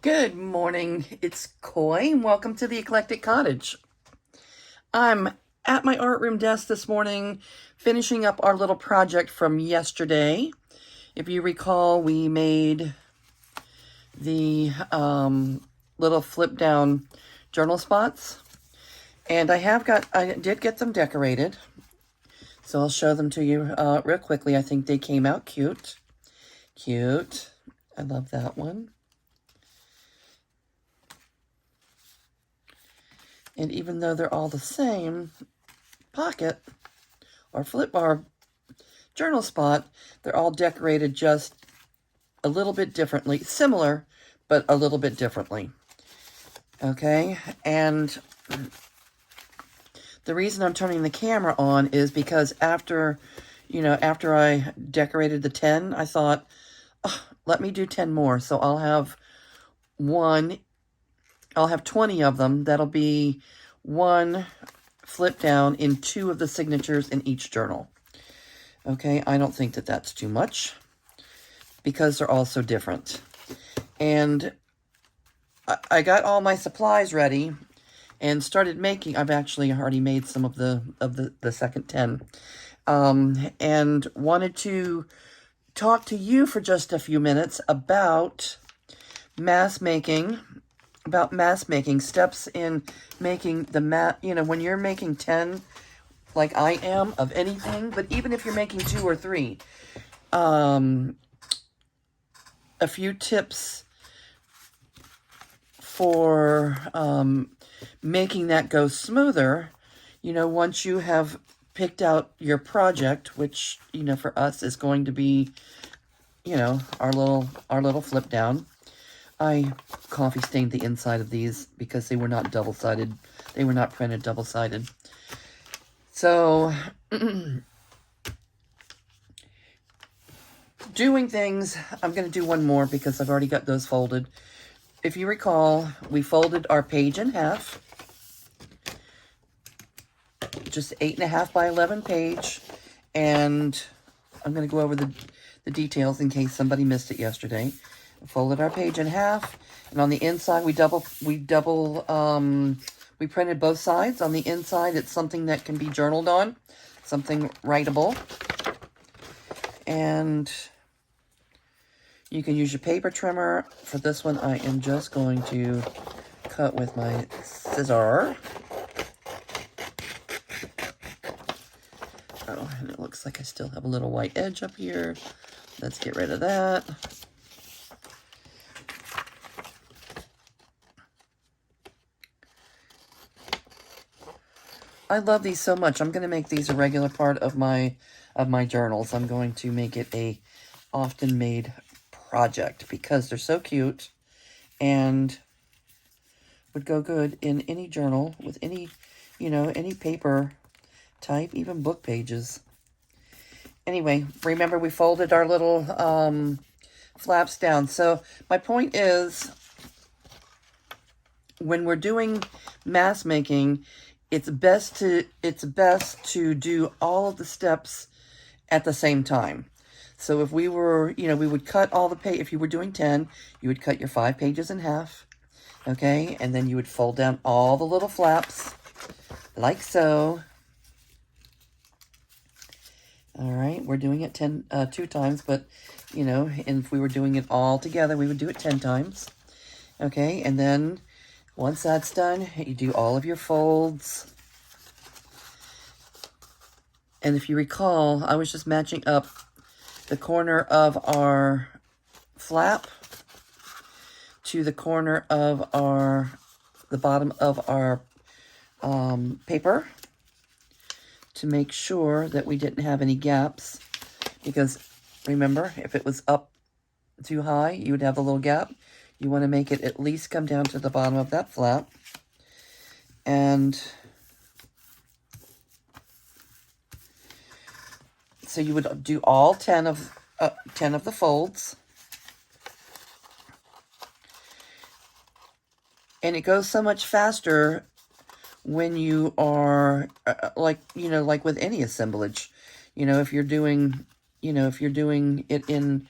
Good morning, it's Coy, and welcome to the Eclectic Cottage. I'm at my art room desk this morning, finishing up our little project from yesterday. If you recall, we made the little flip down journal spots, and I did get them decorated, so I'll show them to you real quickly. I think they came out cute. Cute. I love that one. And even though they're all the same pocket or flip bar journal spot, they're all decorated just a little bit differently. Similar, but a little bit differently. Okay, and the reason I'm turning the camera on is because after I decorated the 10, I thought, oh, let me do 10 more. So I'll have 20 of them. That'll be one flip down in 2 of the signatures in each journal. Okay, I don't think that that's too much because they're all so different. And I got all my supplies ready and started making. I've actually already made some of the second 10, and wanted to talk to you for just a few minutes about mask making. About mask making, steps in making the mask. When you're making 10, like I am, of anything, but even if you're making 2 or 3, a few tips for making that go smoother. Once you have picked out your project, which for us is going to be our little flip down. I coffee stained the inside of these because they were not double-sided. They were not printed double-sided. So doing things, I'm going to do one more because I've already got those folded. If you recall, we folded our page in half. Just 8.5 by 11 page. And I'm going to go over the details in case somebody missed it yesterday. Folded our page in half, and on the inside we printed both sides. On the inside, it's something that can be journaled on, something writable, and you can use your paper trimmer. For this one, I am just going to cut with my scissor. Oh, and it looks like I still have a little white edge up here. Let's get rid of that. I love these so much. I'm going to make these a regular part of my journals. I'm going to make it a often made project because they're so cute and would go good in any journal with any paper type, even book pages. Anyway, remember we folded our little flaps down. So my point is, when we're doing mask making, it's best to do all of the steps at the same time. So if we were, we would cut all the page. If you were doing 10, you would cut your 5 pages in half, okay? And then you would fold down all the little flaps, like so. All right, we're doing it 2 times, but, and if we were doing it all together, we would do it 10 times, okay? And then once that's done, you do all of your folds. And if you recall, I was just matching up the corner of our flap to the corner of the bottom of our paper to make sure that we didn't have any gaps. Because remember, if it was up too high, you would have a little gap. You want to make it at least come down to the bottom of that flap. And so you would do all 10 of the folds. And it goes so much faster when you are like with any assemblage. If you're doing it in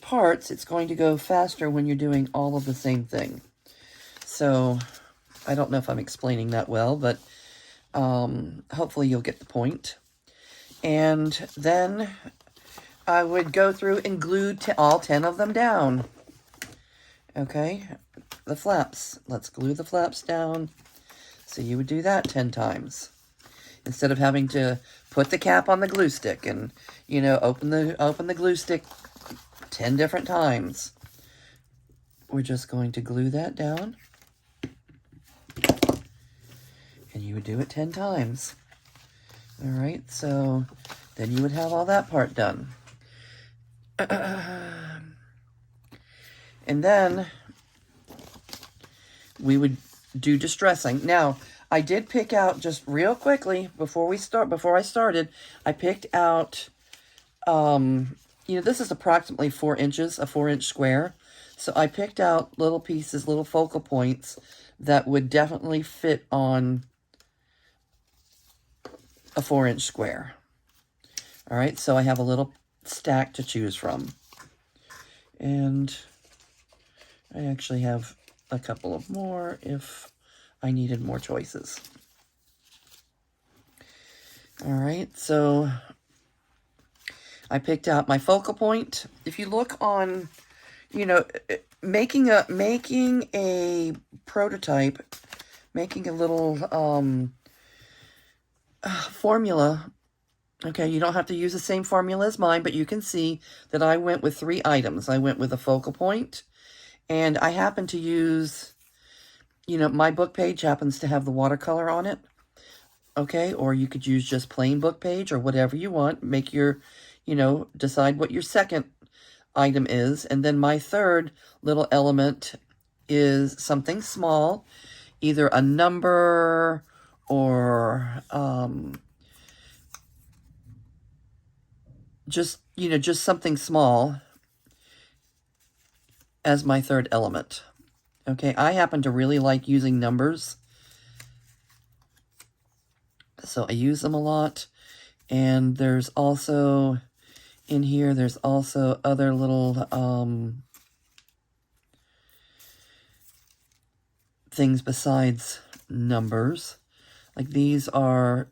parts, it's going to go faster when you're doing all of the same thing. So, I don't know if I'm explaining that well, but hopefully you'll get the point. And then I would go through and glue all 10 of them down. Okay, the flaps. Let's glue the flaps down. So you would do that 10 times. Instead of having to put the cap on the glue stick and, you know, open the glue stick 10 different times. We're just going to glue that down. And you would do it 10 times. All right, so then you would have all that part done. And then we would do distressing. Now, I did pick out, just real quickly, before I started, I picked out, you know, this is approximately 4 inches, a 4-inch square. So I picked out little pieces, little focal points that would definitely fit on a 4-inch square. All right, so I have a little stack to choose from. And I actually have a couple of more if I needed more choices. All right, so I picked out my focal point. If you look on, you know, making a prototype, making a little formula. Okay, you don't have to use the same formula as mine, but you can see that I went with 3 items. I went with a focal point, and I happen to use, you know, my book page happens to have the watercolor on it. Okay, or you could use just plain book page or whatever you want. Make your, you know, decide what your second item is. And then my third little element is something small, either a number or just, you know, just something small as my third element. Okay, I happen to really like using numbers, so I use them a lot. And there's also, in here, there's also other little things besides numbers. Like these are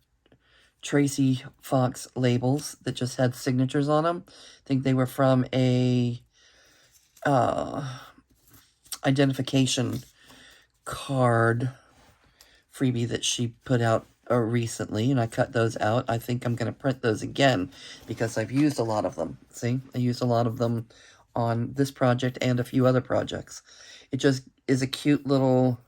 Tracy Fox labels that just had signatures on them. I think they were from a identification card freebie that she put out recently, and I cut those out. I think I'm going to print those again because I've used a lot of them. See, I used a lot of them on this project and a few other projects. It just is a cute little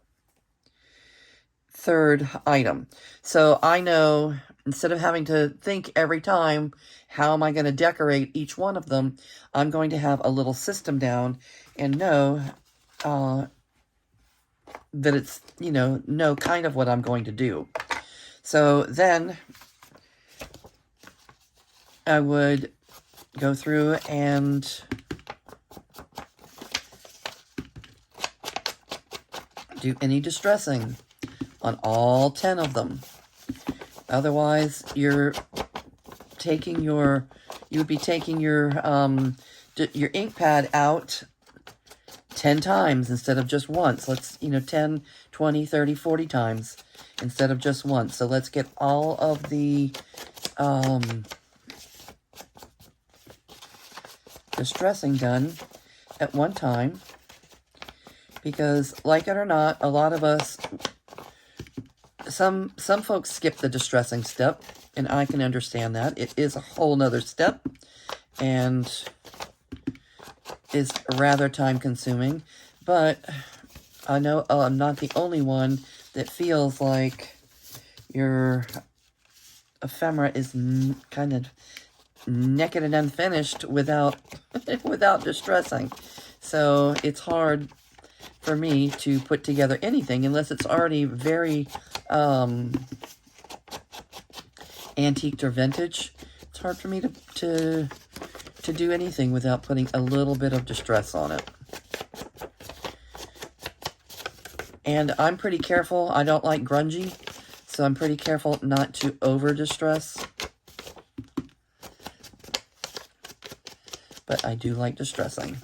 third item. So I know, instead of having to think every time, how am I going to decorate each one of them, I'm going to have a little system down and know that it's, you know kind of what I'm going to do. So then I would go through and do any distressing on all 10 of them. Otherwise, you would be taking your ink pad out 10 times instead of just once. Let's, 10, 20, 30, 40 times instead of just once. So let's get all of the distressing done at one time. Because, like it or not, a lot of us, some folks skip the distressing step, and I can understand that. It is a whole nother step, and is rather time-consuming. But I know I'm not the only one that feels like your ephemera is kind of naked and unfinished without without distressing. So it's hard for me to put together anything unless it's already very antiqued or vintage. It's hard for me to do anything without putting a little bit of distress on it. And I'm pretty careful. I don't like grungy, so I'm pretty careful not to over distress. but I do like distressing.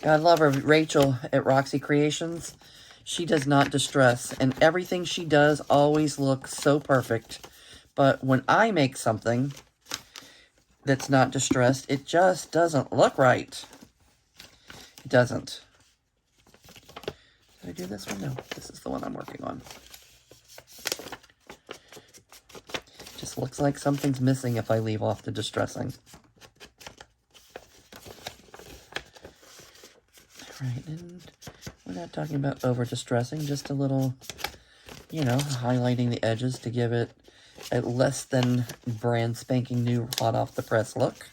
God love her, Rachel at Roxy Creations. She does not distress, and everything she does always looks so perfect. But when I make something that's not distressed, it just doesn't look right. It doesn't. Did I do this one? No, this is the one I'm working on. Just looks like something's missing if I leave off the distressing. Right, and we're not talking about over distressing, just a little, you know, highlighting the edges to give it a less than brand spanking new hot off the press look.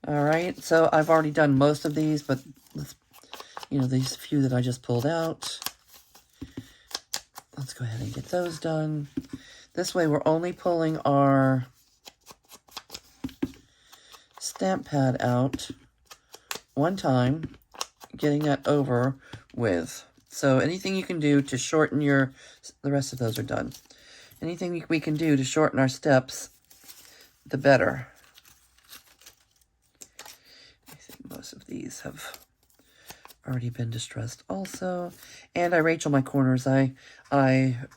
All right, so I've already done most of these, but you know, these few that I just pulled out, let's go ahead and get those done. This way we're only pulling our stamp pad out one time, getting that over with. So anything you can do to shorten the rest of those are done. Anything we can do to shorten our steps, the better. I think most of these have already been distressed also. And I Rachel my corners. I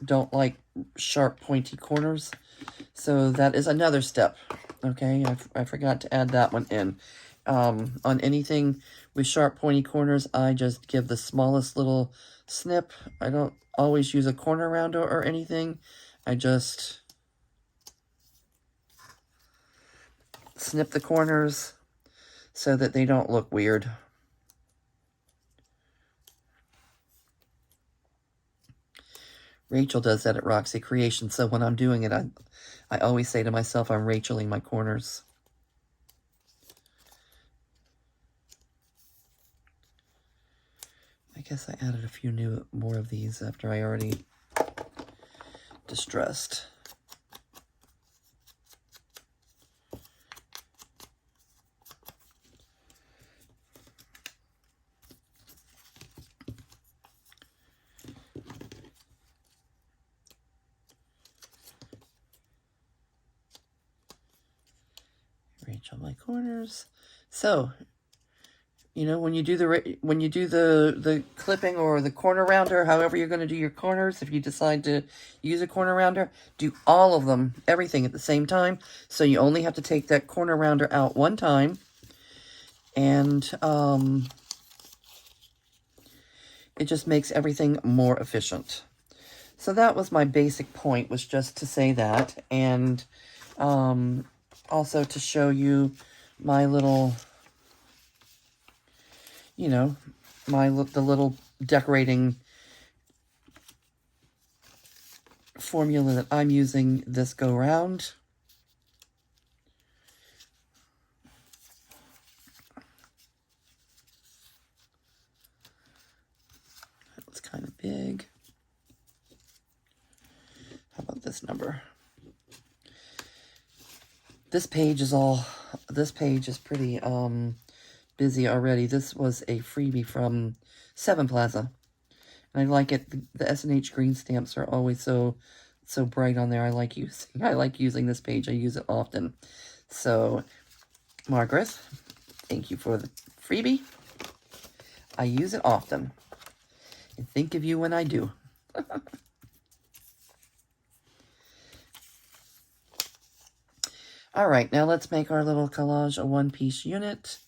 don't like sharp pointy corners. So that is another step. Okay, I forgot to add that one in. On anything with sharp pointy corners, I just give the smallest little snip. I don't always use a corner rounder or anything. I just snip the corners so that they don't look weird. Rachel does that at Roxy Creations, so when I'm doing it, I always say to myself, I'm Racheling my corners. I guess I added a few more of these after I already distressed. Rachel my corners. So, you know, when you do the clipping or the corner rounder, however you're going to do your corners, if you decide to use a corner rounder, do all of them, everything at the same time. So you only have to take that corner rounder out one time. And it just makes everything more efficient. So that was my basic point, was just to say that. And also to show you my little, you know, the little decorating formula that I'm using this go round. That was kind of big. How about this number? This page is pretty busy already. This was a freebie from Seven Plaza. And I like it. The S&H green stamps are always so bright on there. I like using this page. I use it often. So, Margaret, thank you for the freebie. I use it often. And think of you when I do. All right, now let's make our little collage a one-piece unit.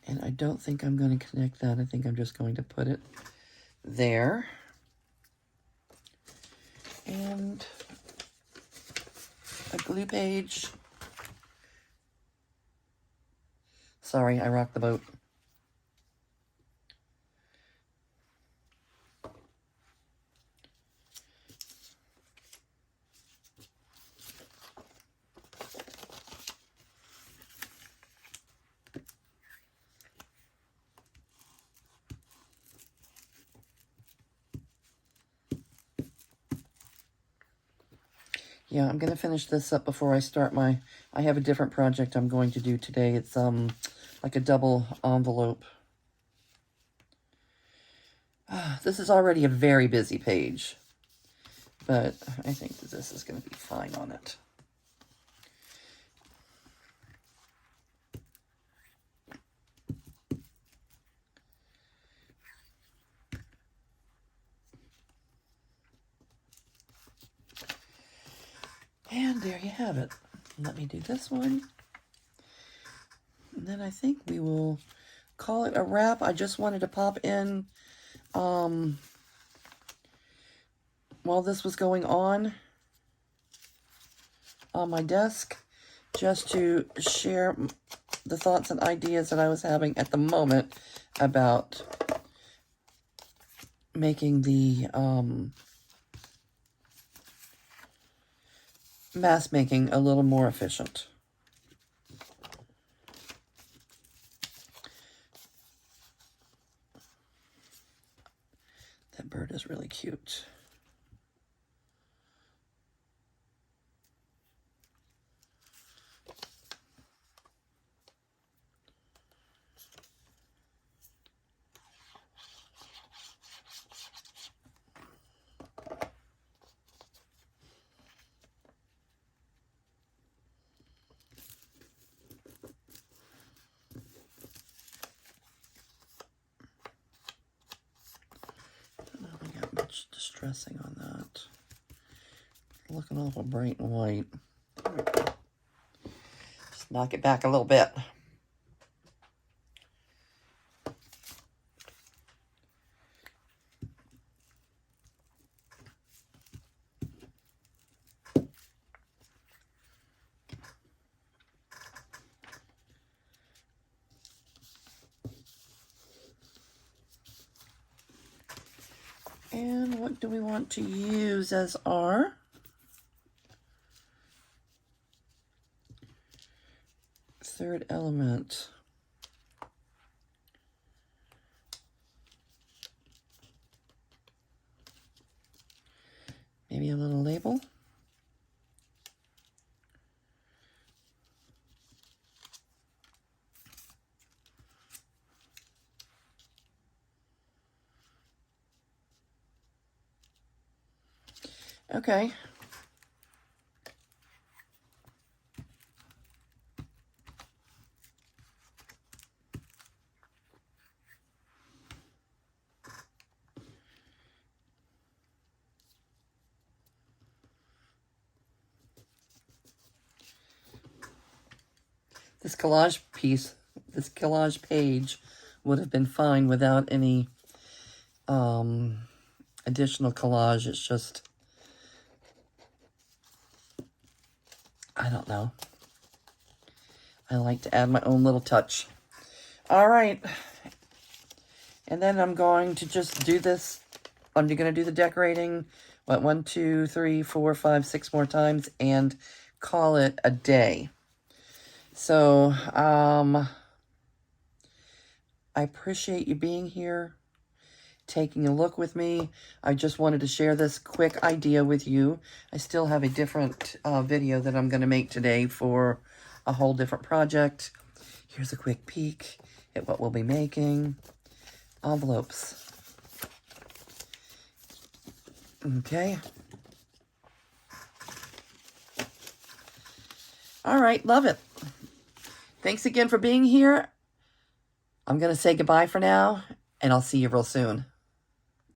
And I don't think I'm going to connect that. I think I'm just going to put it there. And a glue page. Sorry, I rocked the boat. Yeah, I'm going to finish this up before I start I have a different project I'm going to do today. It's like a double envelope. This is already a very busy page, but I think that this is going to be fine on it. And there you have it. Let me do this one. And then I think we will call it a wrap. I just wanted to pop in while this was going on my desk, just to share the thoughts and ideas that I was having at the moment about making the mask making a little more efficient. That bird is really cute. Much distressing on that. Looking awful bright and white. Just knock it back a little bit. And what do we want to use as our third element? Maybe a little label. Okay. This collage piece, this collage page would have been fine without any additional collage. It's just, I don't know. I like to add my own little touch. All right. And then I'm going to just do this. I'm going to do the decorating, 1, 2, 3, 4, 5, 6 more times and call it a day. So, I appreciate you being here, taking a look with me. I just wanted to share this quick idea with you. I still have a different video that I'm going to make today for a whole different project. Here's a quick peek at what we'll be making. Envelopes. Okay. All right, love it. Thanks again for being here. I'm going to say goodbye for now, and I'll see you real soon.